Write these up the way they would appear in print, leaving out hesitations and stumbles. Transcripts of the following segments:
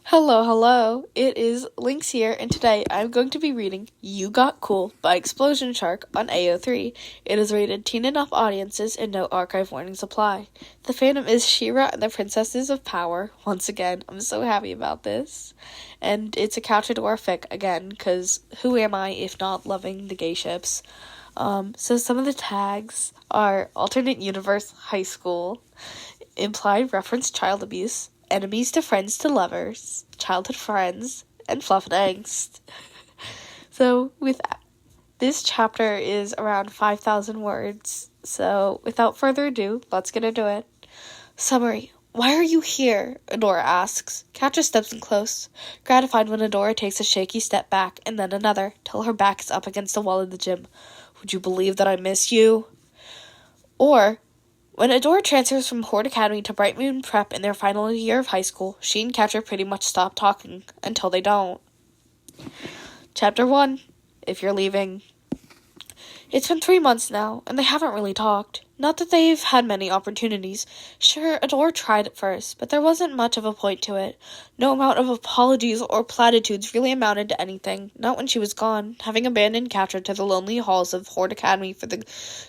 Hello. It is Lynx here, and today I'm going to be reading You Got Cool by Explosion Shark on AO3. It is rated teen enough audiences and no archive warnings apply. The fandom is She-Ra and the Princesses of Power. Once again, I'm so happy about this. And it's a Couchador fic again, because who am I if not loving the gay ships? So some of the tags are alternate universe high school, implied reference child abuse, enemies to friends to lovers, childhood friends, and fluff and angst. So this chapter is around 5,000 words. So without further ado, let's get into it. Summary. Why are you here? Adora asks. Katja steps in close, gratified when Adora takes a shaky step back and then another, till her back is up against the wall of the gym. Would you believe that I miss you? Or, when Adora transfers from Horde Academy to Bright Moon Prep in their final year of high school, she and Katja pretty much stop talking, until they don't. Chapter 1. If You're Leaving. It's been 3 months now, and they haven't really talked. Not that they've had many opportunities. Sure, Adora tried at first, but there wasn't much of a point to it. No amount of apologies or platitudes really amounted to anything, not when she was gone, having abandoned Katja to the lonely halls of Horde Academy for the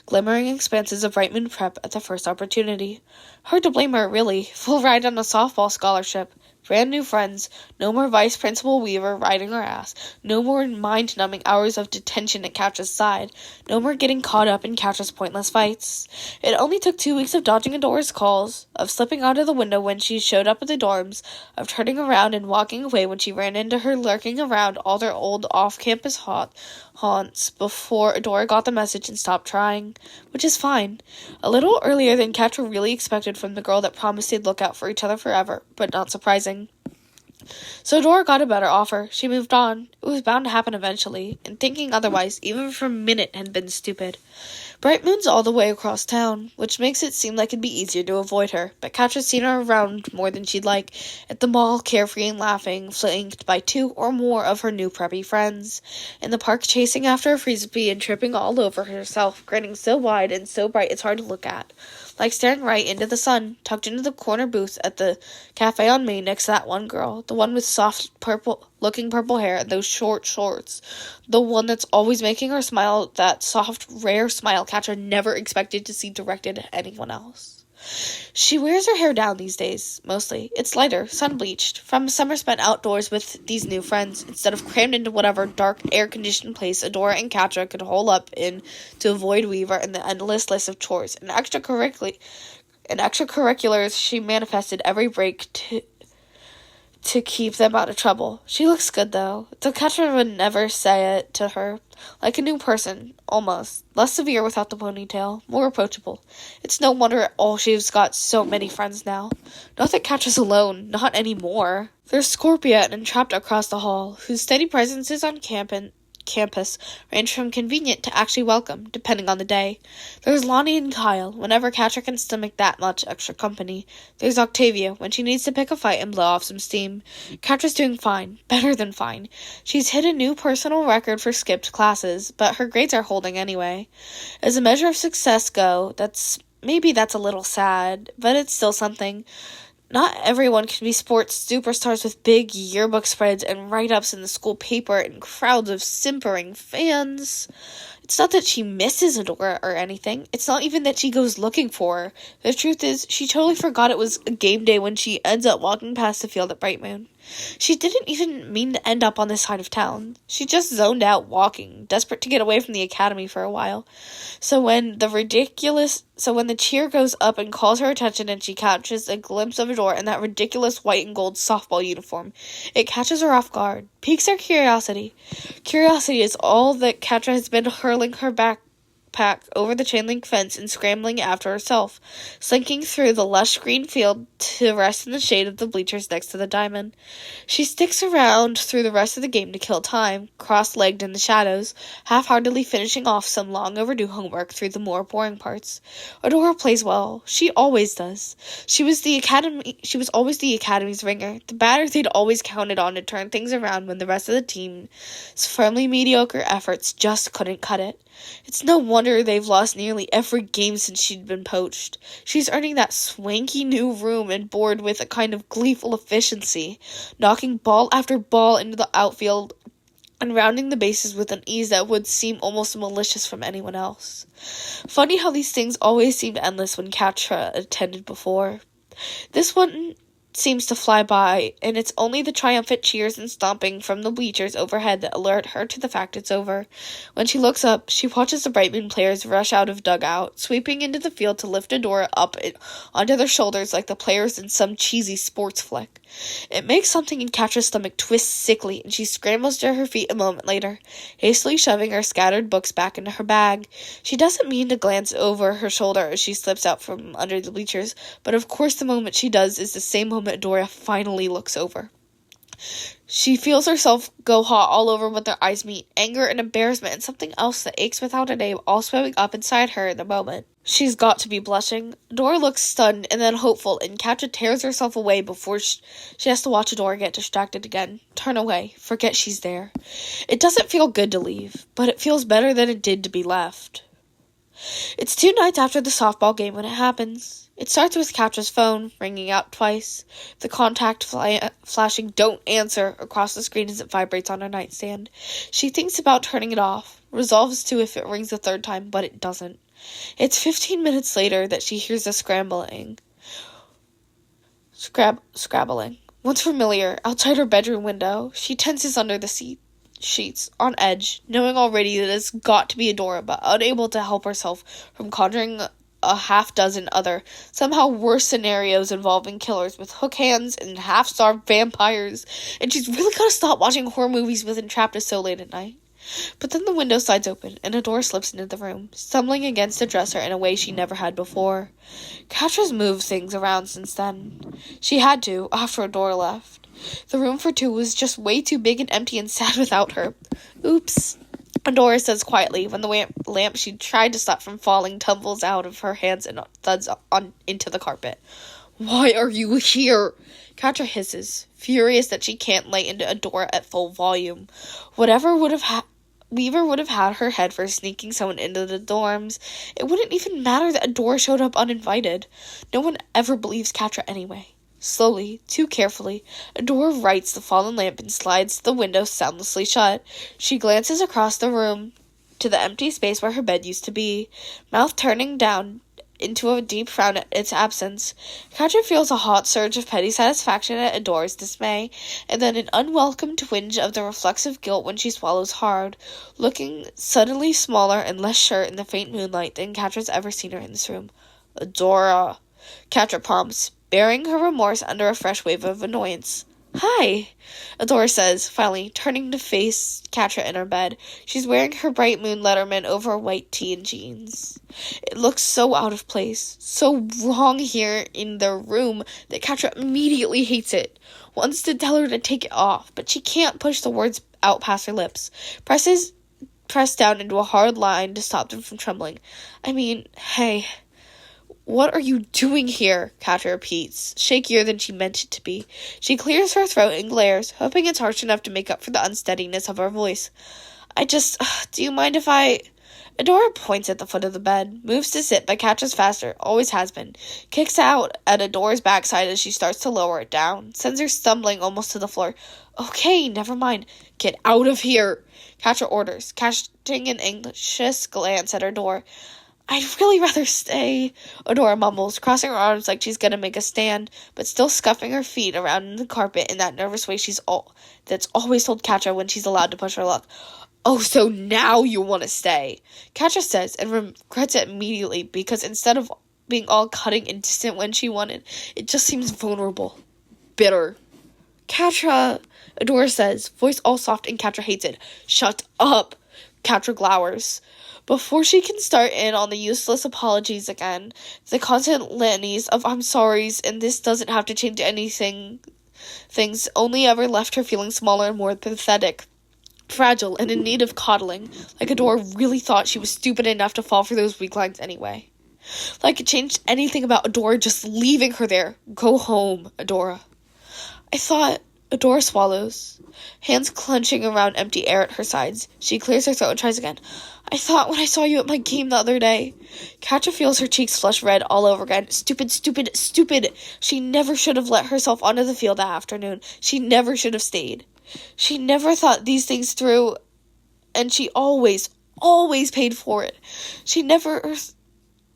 glimmering expanses of Bright Moon Prep at the first opportunity. Hard to blame her, really. Full ride on a softball scholarship. Brand new friends, no more Vice Principal Weaver riding her ass, no more mind-numbing hours of detention at Katja's side, no more getting caught up in Katja's pointless fights. It only took 2 weeks of dodging Adora's calls, of slipping out of the window when she showed up at the dorms, of turning around and walking away when she ran into her lurking around all their old off-campus haunts before Adora got the message and stopped trying, which is fine. A little earlier than Katja really expected from the girl that promised they'd look out for each other forever, but not surprising. So Adora got a better offer. She moved on. It was bound to happen eventually, and thinking otherwise, even for a minute, had been stupid. Bright Moon's all the way across town, which makes it seem like it'd be easier to avoid her, but Katja's seen her around more than she'd like, at the mall, carefree and laughing, flanked by 2 or more of her new preppy friends, in the park chasing after a frisbee and tripping all over herself, grinning so wide and so bright it's hard to look at, like staring right into the sun, tucked into the corner booth at the cafe on Main next to that one girl, the one with soft purple hair and those short shorts, the one that's always making her smile, that soft, rare smile Katja never expected to see directed at anyone else. She wears her hair down these days, mostly. It's lighter, sun-bleached, from a summer spent outdoors with these new friends, instead of crammed into whatever dark, air-conditioned place Adora and Katja could hole up in to avoid Weaver and the endless list of chores and extracurriculars she manifested every break to keep them out of trouble. She looks good, though. Though Katja would never say it to her. Like a new person, almost. Less severe without the ponytail. More approachable. It's no wonder at all she's got so many friends now. Not that Katja's alone. Not anymore. There's Scorpia and trapped across the hall, whose steady presences on campus range from convenient to actually welcome, depending on the day. There's Lonnie and Kyle, whenever Katja can stomach that much extra company. There's Octavia, when she needs to pick a fight and blow off some steam. Katja's doing fine. Better than fine. She's hit a new personal record for skipped classes, but her grades are holding anyway. As a measure of success go, that's a little sad, but it's still something. Not everyone can be sports superstars with big yearbook spreads and write-ups in the school paper and crowds of simpering fans. It's not that she misses Adora or anything. It's not even that she goes looking for her. The truth is, she totally forgot it was a game day when she ends up walking past the field at Bright Moon. She didn't even mean to end up on this side of town. She just zoned out walking, desperate to get away from the academy for a while. So when the cheer goes up and calls her attention and she catches a glimpse of Adora in that ridiculous white and gold softball uniform, it catches her off guard, piques her curiosity. Curiosity is all that Katja has been hurling her backpack over the chain link fence and scrambling after herself, slinking through the lush green field to rest in the shade of the bleachers next to the diamond. She sticks around through the rest of the game to kill time, cross-legged in the shadows, half-heartedly finishing off some long overdue homework through the more boring parts. Adora plays well. She always does. She was always the academy's ringer, the batter they'd always counted on to turn things around when the rest of the team's firmly mediocre efforts just couldn't cut it. It's no wonder wonder they've lost nearly every game since she'd been poached. She's earning that swanky new room and board with a kind of gleeful efficiency, knocking ball after ball into the outfield and rounding the bases with an ease that would seem almost malicious from anyone else. Funny how these things always seemed endless when Katra attended before. This one seems to fly by, and it's only the triumphant cheers and stomping from the bleachers overhead that alert her to the fact it's over. When she looks up, she watches the Bright Moon players rush out of dugout, sweeping into the field to lift Adora up onto their shoulders like the players in some cheesy sports flick. It makes something in Katra's stomach twist sickly, and she scrambles to her feet a moment later, hastily shoving her scattered books back into her bag. She doesn't mean to glance over her shoulder as she slips out from under the bleachers, but of course the moment she does is the same moment Adora finally looks over. She feels herself go hot all over when their eyes meet, anger and embarrassment and something else that aches without a name all swimming up inside her in the moment. She's got to be blushing. Adora looks stunned and then hopeful, and Katra tears herself away before she has to watch Adora get distracted again. Turn away. Forget she's there. It doesn't feel good to leave, but it feels better than it did to be left. It's 2 nights after the softball game when it happens. It starts with Katra's phone ringing out twice, the contact flashing "Don't answer" across the screen as it vibrates on her nightstand. She thinks about turning it off, resolves to if it rings a 3rd time, but it doesn't. It's 15 minutes later that she hears a scrabbling. Once familiar, outside her bedroom window, she tenses under the sheets, on edge, knowing already that it's got to be Adora, but unable to help herself from conjuring a half-dozen other, somehow worse scenarios involving killers with hook hands and half-starved vampires, and she's really got to stop watching horror movies with Entrapped so late at night. But then the window slides open, and Adora slips into the room, stumbling against the dresser in a way she never had before. Katra's moved things around since then. She had to, after Adora left. The room for 2 was just way too big and empty and sad without her. Oops, Adora says quietly when the lamp she tried to stop from falling tumbles out of her hands and thuds into the carpet. Why are you here? Katra hisses, furious that she can't lay into Adora at full volume. Weaver would have had her head for sneaking someone into the dorms. It wouldn't even matter that Adora showed up uninvited. No one ever believes Katra anyway. Slowly, too carefully, Adora rights the fallen lamp and slides the window soundlessly shut. She glances across the room to the empty space where her bed used to be, mouth turning down into a deep frown at its absence. Katra feels a hot surge of petty satisfaction at Adora's dismay, and then an unwelcome twinge of the reflexive guilt when she swallows hard, looking suddenly smaller and less sure in the faint moonlight than Katra's ever seen her in this room. Adora, Katra prompts, bearing her remorse under a fresh wave of annoyance. Hi, Adora says, finally, turning to face Katra in her bed. She's wearing her Bright Moon Letterman over a white tee and jeans. It looks so out of place, so wrong here in their room that Katra immediately hates it. Wants to tell her to take it off, but she can't push the words out past her lips. Pressed down into a hard line to stop them from trembling. Hey. What are you doing here? Katra repeats, shakier than she meant it to be. She clears her throat and glares, hoping it's harsh enough to make up for the unsteadiness of her voice. Do you mind if I... Adora points at the foot of the bed, moves to sit, but Katra's faster, always has been, kicks out at Adora's backside as she starts to lower it down, sends her stumbling almost to the floor. Okay, never mind. Get out of here, Katra orders, casting an anxious glance at her door. I'd really rather stay, Adora mumbles, crossing her arms like she's gonna make a stand, but still scuffing her feet around in the carpet in that nervous way that's always told Katra when she's allowed to push her luck. Oh, so now you want to stay, Katra says, and regrets it immediately, because instead of being all cutting and distant when she wanted, it just seems vulnerable. Bitter. Katra, Adora says, voice all soft, and Katra hates it. Shut up, Katra glowers. Before she can start in on the useless apologies again, the constant litanies of I'm sorries and this doesn't have to change anything, things only ever left her feeling smaller and more pathetic, fragile, and in need of coddling, like Adora really thought she was stupid enough to fall for those weak lines anyway. Like it changed anything about Adora just leaving her there. Go home, Adora. I thought Adora swallows, hands clenching around empty air at her sides. She clears her throat and tries again. I thought when I saw you at my game the other day. Katja feels her cheeks flush red all over again. Stupid, stupid, stupid. She never should have let herself onto the field that afternoon. She never should have stayed. She never thought these things through, and she always paid for it. She never...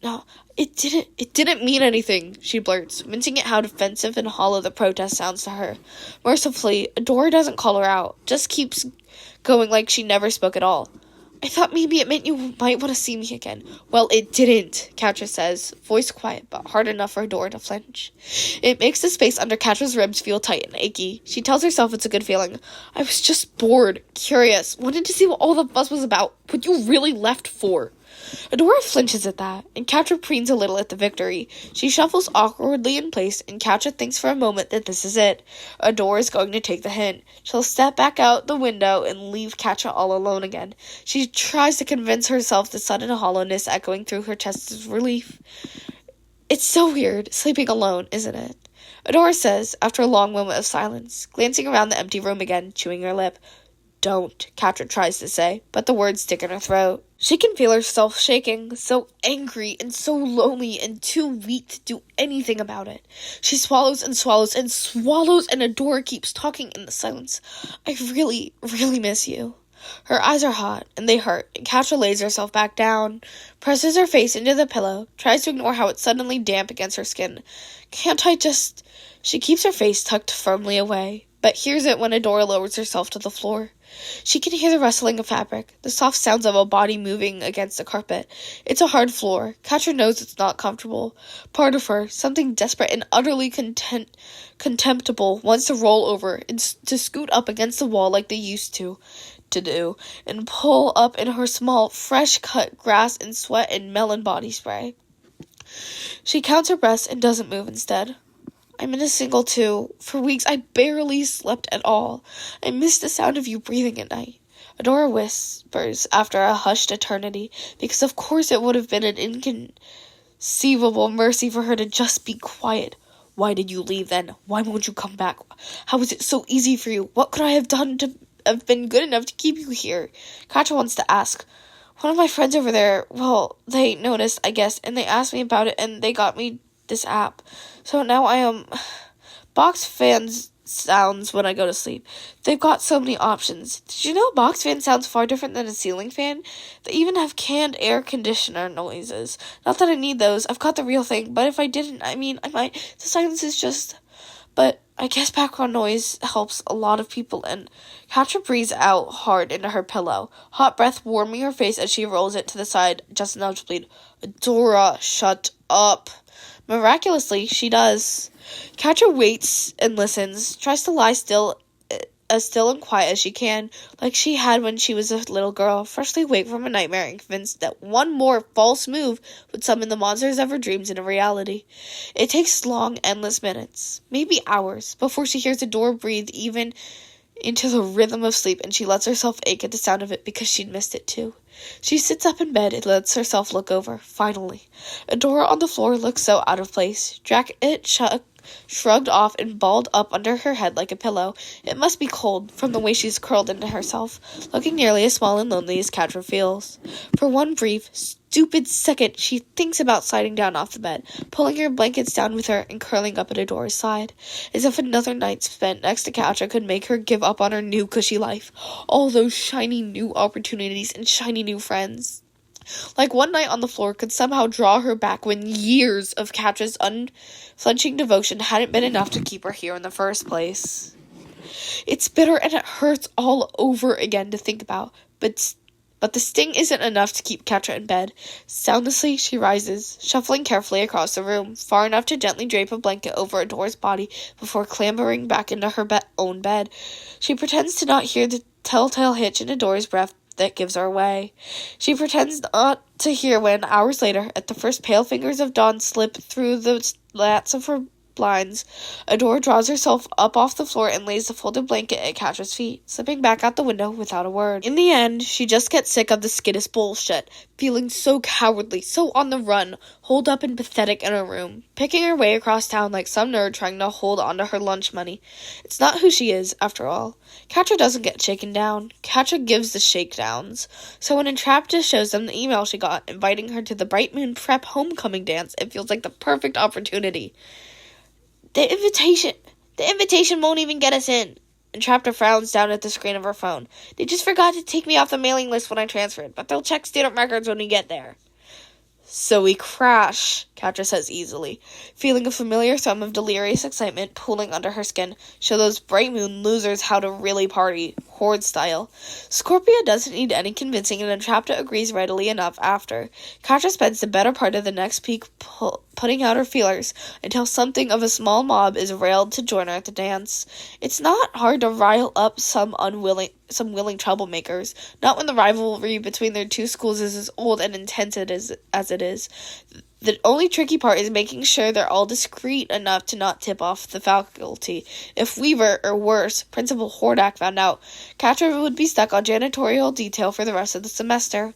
No, it didn't mean anything, she blurts, mincing at how defensive and hollow the protest sounds to her. Mercifully, Adora doesn't call her out, just keeps going like she never spoke at all. I thought maybe it meant you might want to see me again. Well, it didn't, Katja says, voice quiet but hard enough for Adora to flinch. It makes the space under Katja's ribs feel tight and achy. She tells herself it's a good feeling. I was just bored, curious, wanted to see what all the fuss was about, what you really left for. Adora flinches at that, and Katja preens a little at the victory. She shuffles awkwardly in place, and Katja thinks for a moment that this is it. Adora is going to take the hint. She'll step back out the window and leave Katja all alone again. She tries to convince herself the sudden hollowness echoing through her chest is relief. It's so weird, sleeping alone, isn't it? Adora says, after a long moment of silence, glancing around the empty room again, chewing her lip. Don't, Katja tries to say, but the words stick in her throat. She can feel herself shaking, so angry and so lonely and too weak to do anything about it. She swallows and swallows and swallows, and Adora keeps talking in the silence. I really, really miss you. Her eyes are hot, and they hurt, and Katja lays herself back down, presses her face into the pillow, tries to ignore how it's suddenly damp against her skin. Can't I just... She keeps her face tucked firmly away, but hears it when Adora lowers herself to the floor. She can hear the rustling of fabric, the soft sounds of a body moving against the carpet. It's a hard floor. Katja knows it's not comfortable. Part of her, something desperate and utterly contemptible, wants to roll over and to scoot up against the wall like they used to do, and pull up in her small, fresh-cut grass and sweat and melon body spray. She counts her breaths and doesn't move instead. I'm in a single too. For weeks I barely slept at all. I missed the sound of you breathing at night. Adora whispers after a hushed eternity, because of course it would have been an inconceivable mercy for her to just be quiet. Why did you leave then? Why won't you come back? How was it so easy for you? What could I have done to have been good enough to keep you here? Katja wants to ask. One of my friends over there, well, they noticed, I guess, and they asked me about it, and they got me this app. So now I am box fans sounds when I go to sleep. They've got so many options. Did you know box fan sounds far different than a ceiling fan? They even have canned air conditioner noises. Not that I need those. I've got the real thing. But if I didn't, I might. The silence is just... But I guess background noise helps a lot of people, and Katja breathes out hard into her pillow, hot breath warming her face as she rolls it to the side just enough to bleed. Adora, shut up. Miraculously, she does. Katja waits and listens, tries to lie still, as still and quiet as she can, like she had when she was a little girl, freshly awake from a nightmare and convinced that one more false move would summon the monsters of her dreams into reality. It takes long, endless minutes, maybe hours, before she hears the door breathe even into the rhythm of sleep, and she lets herself ache at the sound of it because she'd missed it too. She sits up in bed and lets herself look over, finally. Adora on the floor looks so out of place. Jacket shrugged off and balled up under her head like a pillow. It must be cold, from the way she's curled into herself, looking nearly as small and lonely as Katja feels. For one brief, stupid second, she thinks about sliding down off the bed, pulling her blankets down with her and curling up at Adora's side, as if another night spent next to Katja could make her give up on her new cushy life, all those shiny new opportunities and shiny new friends. Like one night on the floor could somehow draw her back when years of Katja's unflinching devotion hadn't been enough to keep her here in the first place. It's bitter and it hurts all over again to think about, but the sting isn't enough to keep Katja in bed. Soundlessly, she rises, shuffling carefully across the room, far enough to gently drape a blanket over Adora's body before clambering back into her own bed. She pretends to not hear the telltale hitch in Adora's breath that gives her away. She pretends not to hear when, hours later, at the first pale fingers of dawn slip through the slats of her blinds. Adora draws herself up off the floor and lays the folded blanket at Catra's feet, slipping back out the window without a word. In the end, she just gets sick of the skittish bullshit, feeling so cowardly, so on the run, holed up and pathetic in her room, picking her way across town like some nerd trying to hold on to her lunch money. It's not who she is, after all. Catra doesn't get shaken down. Catra gives the shakedowns. So when Entrapta shows them the email she got inviting her to the Bright Moon Prep homecoming dance, it feels like the perfect opportunity. The invitation won't even get us in. Entrapta frowns down at the screen of her phone. They just forgot to take me off the mailing list when I transferred, but they'll check student records when we get there. So we crash, Catra says easily, feeling a familiar thrum of delirious excitement pooling under her skin. Show those Bright Moon losers how to really party, horde style. Scorpia doesn't need any convincing, and Entrapta agrees readily enough after. Catra spends the better part of the next week putting out her feelers until something of a small mob is railed to join her at the dance. It's not hard to rile up some willing troublemakers, not when the rivalry between their two schools is as old and intense as it is. The only tricky part is making sure they're all discreet enough to not tip off the faculty. If Weaver, or worse, Principal Hordak found out, Catra would be stuck on janitorial detail for the rest of the semester.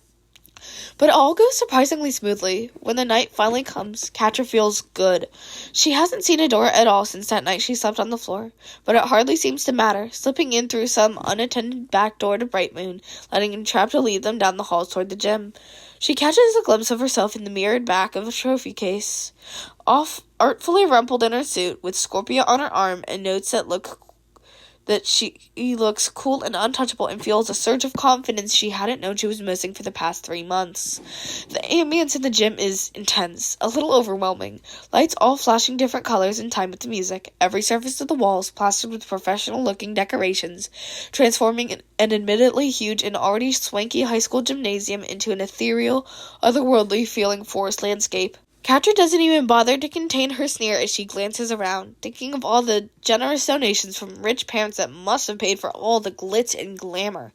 But it all goes surprisingly smoothly. When the night finally comes, Catra feels good. She hasn't seen Adora at all since that night she slept on the floor, but it hardly seems to matter, slipping in through some unattended back door to Bright Moon, letting Entrapta lead them down the halls toward the gym. She catches a glimpse of herself in the mirrored back of a trophy case, artfully rumpled in her suit, with Scorpia on her arm, and notes that she looks cool and untouchable, and feels a surge of confidence she hadn't known she was missing for the past 3 months. The ambience in the gym is intense, a little overwhelming. Lights all flashing different colors in time with the music, every surface of the walls plastered with professional-looking decorations, transforming an admittedly huge and already swanky high school gymnasium into an ethereal, otherworldly-feeling forest landscape. Catra doesn't even bother to contain her sneer as she glances around, thinking of all the generous donations from rich parents that must have paid for all the glitz and glamour.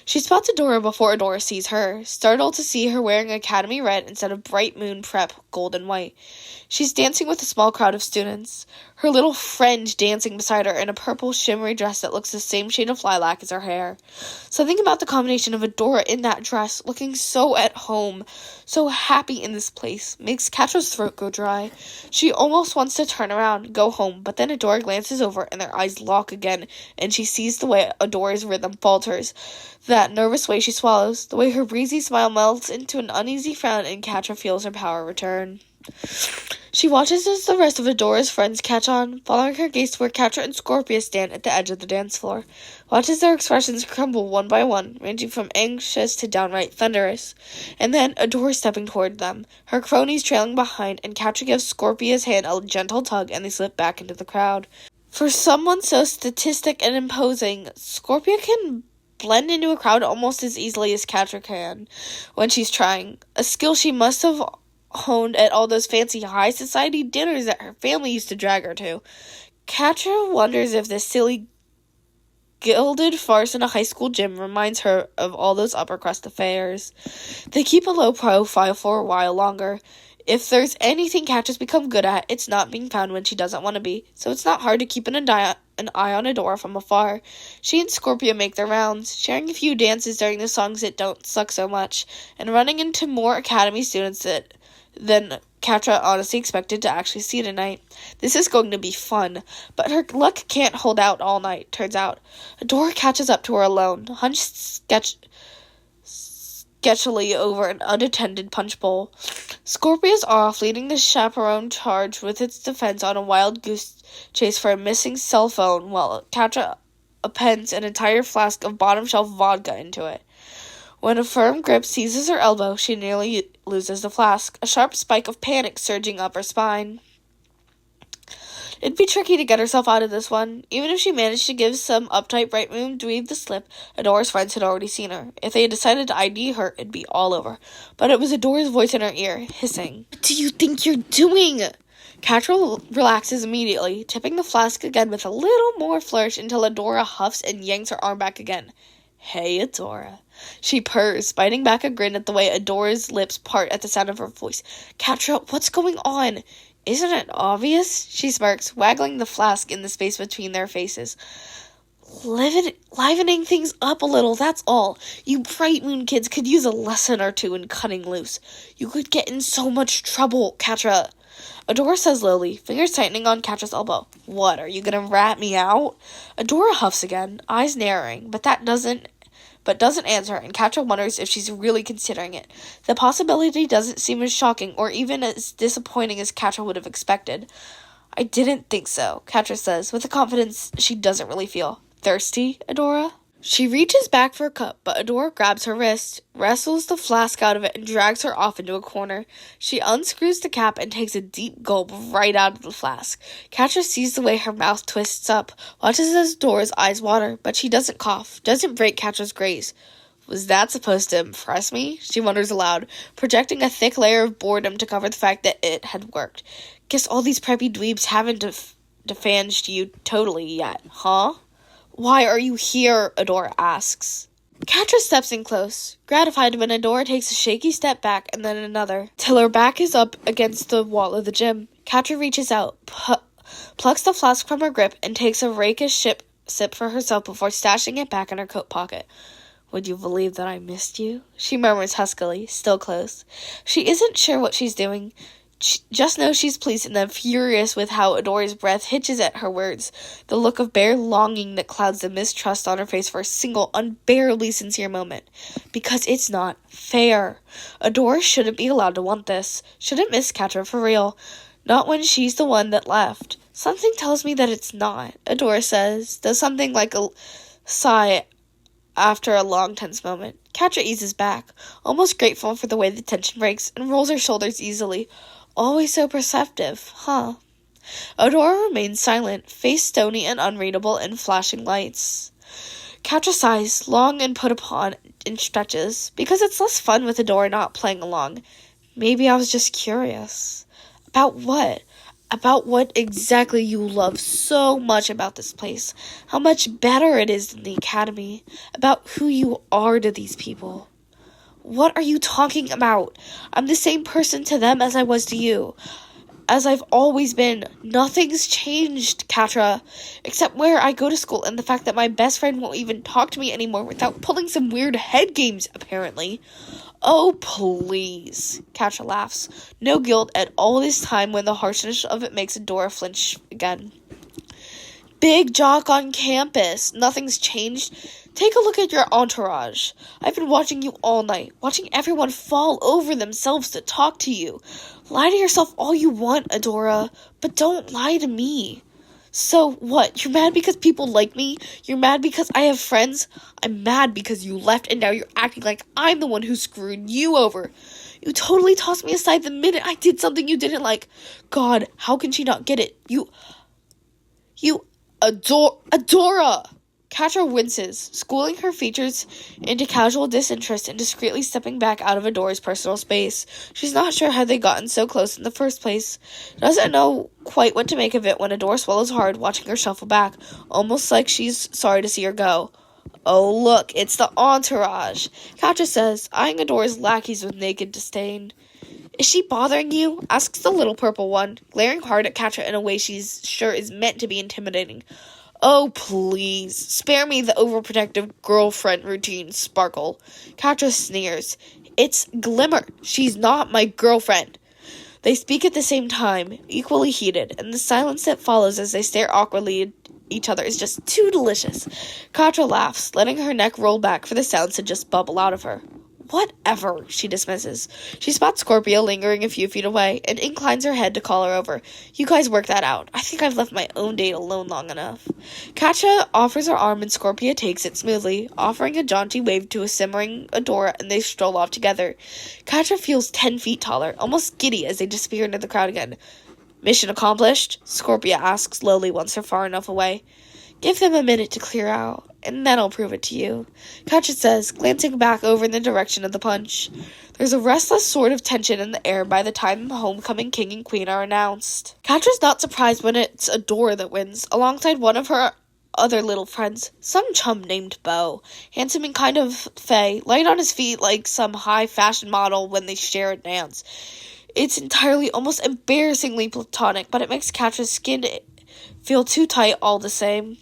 She spots Adora before Adora sees her, startled to see her wearing Academy red instead of Bright Moon Prep gold and white. She's dancing with a small crowd of students, her little friend dancing beside her in a purple shimmery dress that looks the same shade of lilac as her hair. Something about the combination of Adora in that dress, looking so at home, so happy in this place, makes Catra's throat go dry. She almost wants to turn around, go home, but then Adora glances over and their eyes lock again, and she sees the way Adora's rhythm falters, that nervous way she swallows, the way her breezy smile melts into an uneasy frown, and Catra feels her power return. She watches as the rest of Adora's friends catch on, following her gaze to where Catra and Scorpia stand at the edge of the dance floor. Watches their expressions crumble one by one, ranging from anxious to downright thunderous. And then Adora stepping toward them, her cronies trailing behind, and Catra gives Scorpia's hand a gentle tug, and they slip back into the crowd. For someone so statistic and imposing, Scorpia can blend into a crowd almost as easily as Catra can when she's trying, a skill she must have honed at all those fancy high society dinners that her family used to drag her to. Catra wonders if this silly gilded farce in a high school gym reminds her of all those upper crust affairs. They keep a low profile for a while longer. If there's anything Catra's become good at, it's not being found when she doesn't want to be, so it's not hard to keep an eye on Adora from afar. She and Scorpia make their rounds, sharing a few dances during the songs that don't suck so much, and running into more Academy students than Catra honestly expected to actually see tonight. This is going to be fun, but her luck can't hold out all night, turns out. Adora catches up to her alone, hunched sketchily over an unattended punch bowl. Scorpia's off, leading the chaperone charge with its defense on a wild goose chase for a missing cell phone, while Catra appends an entire flask of bottom-shelf vodka into it. When a firm grip seizes her elbow, she nearly loses the flask, a sharp spike of panic surging up her spine. It'd be tricky to get herself out of this one. Even if she managed to give some uptight Bright Moon dweeb the slip, Adora's friends had already seen her. If they had decided to ID her, it'd be all over. But it was Adora's voice in her ear, hissing, "What do you think you're doing?" Catra relaxes immediately, tipping the flask again with a little more flourish until Adora huffs and yanks her arm back again. "Hey, Adora." She purrs, biting back a grin at the way Adora's lips part at the sound of her voice. "Catra, what's going on?" Isn't it obvious? She smirks, waggling the flask in the space between their faces. Livening things up a little, that's all. You bright moon kids could use a lesson or two in cutting loose. You could get in so much trouble, Katra. Adora says slowly, fingers tightening on Katra's elbow. What, are you gonna rat me out? Adora huffs again, eyes narrowing, but doesn't answer, and Katra wonders if she's really considering it. The possibility doesn't seem as shocking or even as disappointing as Katra would have expected. I didn't think so, Katra says, with a confidence she doesn't really feel. Thirsty, Adora? She reaches back for a cup, but Adora grabs her wrist, wrestles the flask out of it, and drags her off into a corner. She unscrews the cap and takes a deep gulp right out of the flask. Katra sees the way her mouth twists up, watches as Adora's eyes water, but she doesn't cough, doesn't break Katra's grace. Was that supposed to impress me? She wonders aloud, projecting a thick layer of boredom to cover the fact that it had worked. Guess all these preppy dweebs haven't defanged you totally yet, huh? Why are you here? Adora asks. Katra steps in close, gratified when Adora takes a shaky step back and then another, till her back is up against the wall of the gym. Katra reaches out, plucks the flask from her grip, and takes a rakish sip for herself before stashing it back in her coat pocket. Would you believe that I missed you? She murmurs huskily, still close. She isn't sure what she's doing. She just knows she's pleased and then furious with how Adora's breath hitches at her words, the look of bare longing that clouds the mistrust on her face for a single, unbearably sincere moment. Because it's not fair. Adora shouldn't be allowed to want this. Shouldn't miss Katra for real. Not when she's the one that left. Something tells me that it's not, Adora says, does something like a sigh after a long, tense moment. Katra eases back, almost grateful for the way the tension breaks, and rolls her shoulders easily. Always so perceptive, huh? Adora remains silent, face stony and unreadable in flashing lights. Katra sighs, long and put upon in stretches, because it's less fun with Adora not playing along. Maybe I was just curious. About what? About what exactly you love so much about this place. How much better it is than the academy. About who you are to these people. What are you talking about? I'm the same person to them as I was to you. As I've always been. Nothing's changed, Katra. Except where I go to school and the fact that my best friend won't even talk to me anymore without pulling some weird head games, apparently. Oh, please. Katra laughs. No guilt at all this time when the harshness of it makes Adora flinch again. Big jock on campus. Nothing's changed. Take a look at your entourage. I've been watching you all night, watching everyone fall over themselves to talk to you. Lie to yourself all you want, Adora, but don't lie to me. So what? You're mad because people like me? You're mad because I have friends? I'm mad because you left and now you're acting like I'm the one who screwed you over. You totally tossed me aside the minute I did something you didn't like. God, how can she not get it? You Adora! Katra winces, schooling her features into casual disinterest and discreetly stepping back out of Adora's personal space. She's not sure how they gotten so close in the first place. Doesn't know quite what to make of it when Adora swallows hard, watching her shuffle back, almost like she's sorry to see her go. Oh, look, it's the entourage, Katra says, eyeing Adora's lackeys with naked disdain. Is she bothering you? Asks the little purple one, glaring hard at Katra in a way she's sure is meant to be intimidating. Oh, please. Spare me the overprotective girlfriend routine, Sparkle. Katra sneers. It's Glimmer. She's not my girlfriend. They speak at the same time, equally heated, and the silence that follows as they stare awkwardly at each other is just too delicious. Katra laughs, letting her neck roll back for the sounds to just bubble out of her. Whatever, she dismisses. She spots Scorpia lingering a few feet away and inclines her head to call her over. You guys work that out. I think I've left my own date alone long enough. Katra offers her arm and Scorpia takes it smoothly, offering a jaunty wave to a simmering Adora, and they stroll off together. Katra feels 10 feet taller, almost giddy as they disappear into the crowd again. Mission accomplished? Scorpia asks slowly once they're far enough away. Give them a minute to clear out, and then I'll prove it to you, Katra says, glancing back over in the direction of the punch. There's a restless sort of tension in the air by the time the homecoming king and queen are announced. Katra's not surprised when it's Adora that wins, alongside one of her other little friends, some chum named Bo, handsome and kind of fey, light on his feet like some high fashion model when they share a dance. It's entirely, almost embarrassingly platonic, but it makes Katra's skin feel too tight all the same.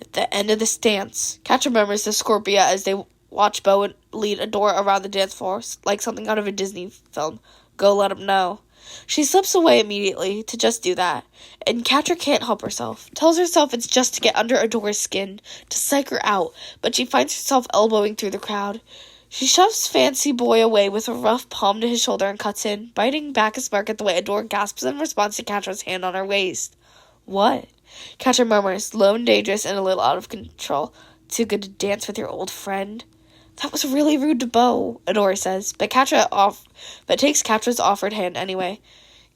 At the end of this dance, Katra remembers the Scorpia as they watch Bo lead Adora around the dance floor, like something out of a Disney film. Go let him know. She slips away immediately to just do that, and Katra can't help herself. Tells herself it's just to get under Adora's skin, to psych her out, but she finds herself elbowing through the crowd. She shoves Fancy Boy away with a rough palm to his shoulder and cuts in, biting back a smirk at the way Adora gasps in response to Katra's hand on her waist. What? Katra murmurs, low and dangerous and a little out of control. Too good to dance with your old friend? That was really rude to Bo, Adora says, but takes Katra's offered hand anyway.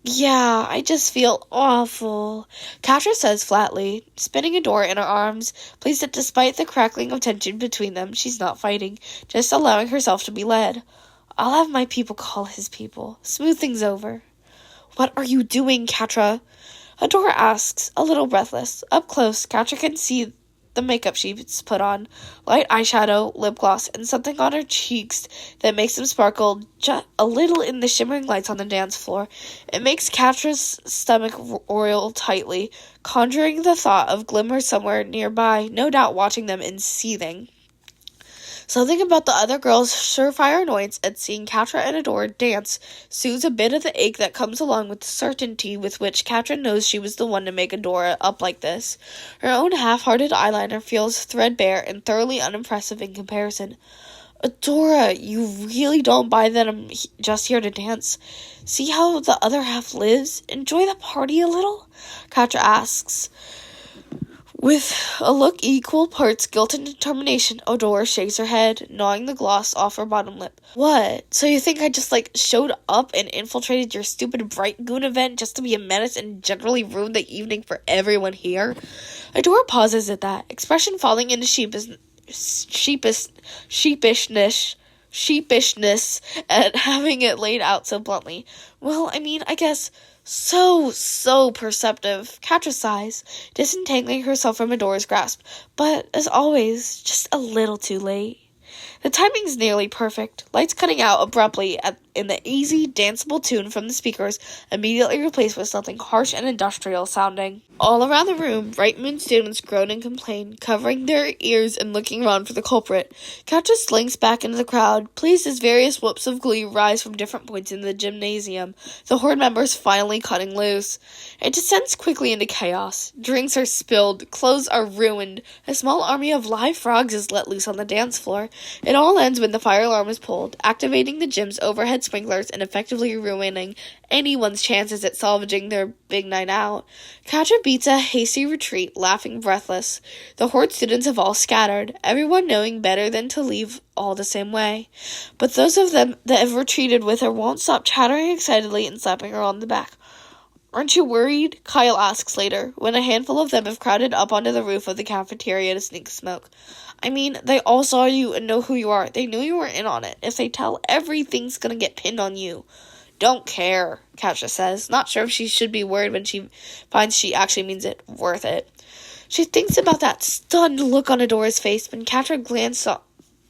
Yeah, I just feel awful, Katra says flatly, spinning Adora in her arms, pleased that despite the crackling of tension between them, she's not fighting, just allowing herself to be led. I'll have my people call his people. Smooth things over. What are you doing, Katra? Adora asks, a little breathless. Up close, Katra can see the makeup she's put on, light eyeshadow, lip gloss, and something on her cheeks that makes them sparkle just a little in the shimmering lights on the dance floor. It makes Katra's stomach roil tightly, conjuring the thought of Glimmer somewhere nearby, no doubt watching them and seething. Something about the other girls' surefire annoyance at seeing Katra and Adora dance soothes a bit of the ache that comes along with the certainty with which Katra knows she was the one to make Adora up like this. Her own half-hearted eyeliner feels threadbare and thoroughly unimpressive in comparison. Adora, you really don't buy that I'm just here to dance? See how the other half lives? Enjoy the party a little? Katra asks. With a look equal parts guilt and determination, Adora shakes her head, gnawing the gloss off her bottom lip. What? So you think I just, showed up and infiltrated your stupid Bright Goon event just to be a menace and generally ruin the evening for everyone here? Adora pauses at that, expression falling into sheepishness at having it laid out so bluntly. Well, I guess... So perceptive. Katra sighs, disentangling herself from Adora's grasp, but, as always, just a little too late. The timing's nearly perfect. Lights cutting out abruptly in the easy, danceable tune from the speakers, immediately replaced with something harsh and industrial sounding. All around the room, Bright Moon students groan and complain, covering their ears and looking around for the culprit. Katra slinks back into the crowd, pleased as various whoops of glee rise from different points in the gymnasium, the horde members finally cutting loose. It descends quickly into chaos. Drinks are spilled, clothes are ruined, a small army of live frogs is let loose on the dance floor. It all ends when the fire alarm is pulled, activating the gym's overhead sprinklers and effectively ruining anyone's chances at salvaging their big night out. Katra beats a hasty retreat, laughing breathless. The horde students have all scattered, everyone knowing better than to leave all the same way. But those of them that have retreated with her won't stop chattering excitedly and slapping her on the back. Aren't you worried? Kyle asks later, when a handful of them have crowded up onto the roof of the cafeteria to sneak smoke. They all saw you and know who you are. They knew you were in on it. If they tell, everything's gonna get pinned on you. Don't care, Katra says, not sure if she should be worried when she finds she actually means it. Worth it. She thinks about that stunned look on Adora's face when Katra glanced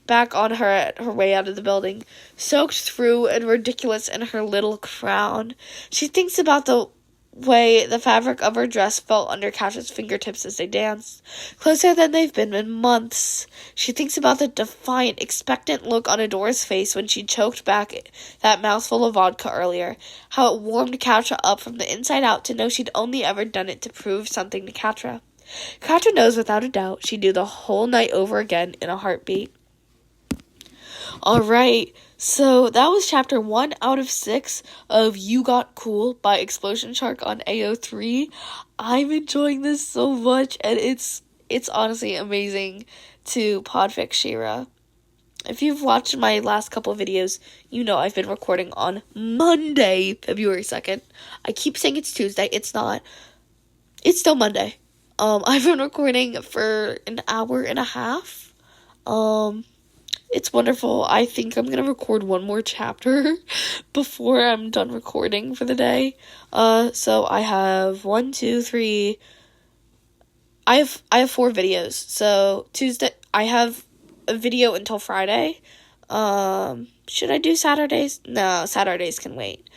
back on her at her way out of the building, soaked through and ridiculous in her little crown. She thinks about the way the fabric of her dress felt under Katra's fingertips as they danced, closer than they've been in months. She thinks about the defiant, expectant look on Adora's face when she choked back that mouthful of vodka earlier, how it warmed Katra up from the inside out to know she'd only ever done it to prove something to Katra. Katra knows without a doubt she'd do the whole night over again in a heartbeat. Alright, so that was chapter 1 out of 6 of You Got Cool by Explosion Shark on AO3. I'm enjoying this so much, and it's honestly amazing to Podfics She-Ra. If you've watched my last couple of videos, you know I've been recording on Monday, February 2nd. I keep saying it's Tuesday, it's not. It's still Monday. I've been recording for an hour and a half. It's wonderful. I think I'm going to record one more chapter before I'm done recording for the day. So I have 1, 2, 3. I have 4 videos. So Tuesday, I have a video until Friday. Should I do Saturdays? No, Saturdays can wait.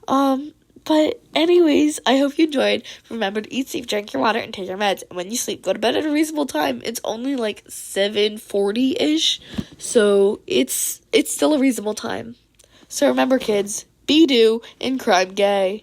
But anyways, I hope you enjoyed. Remember to eat safe, drink your water, and take your meds. And when you sleep, go to bed at a reasonable time. It's only like 7:40-ish, so it's still a reasonable time. So remember, kids, be do and crime gay.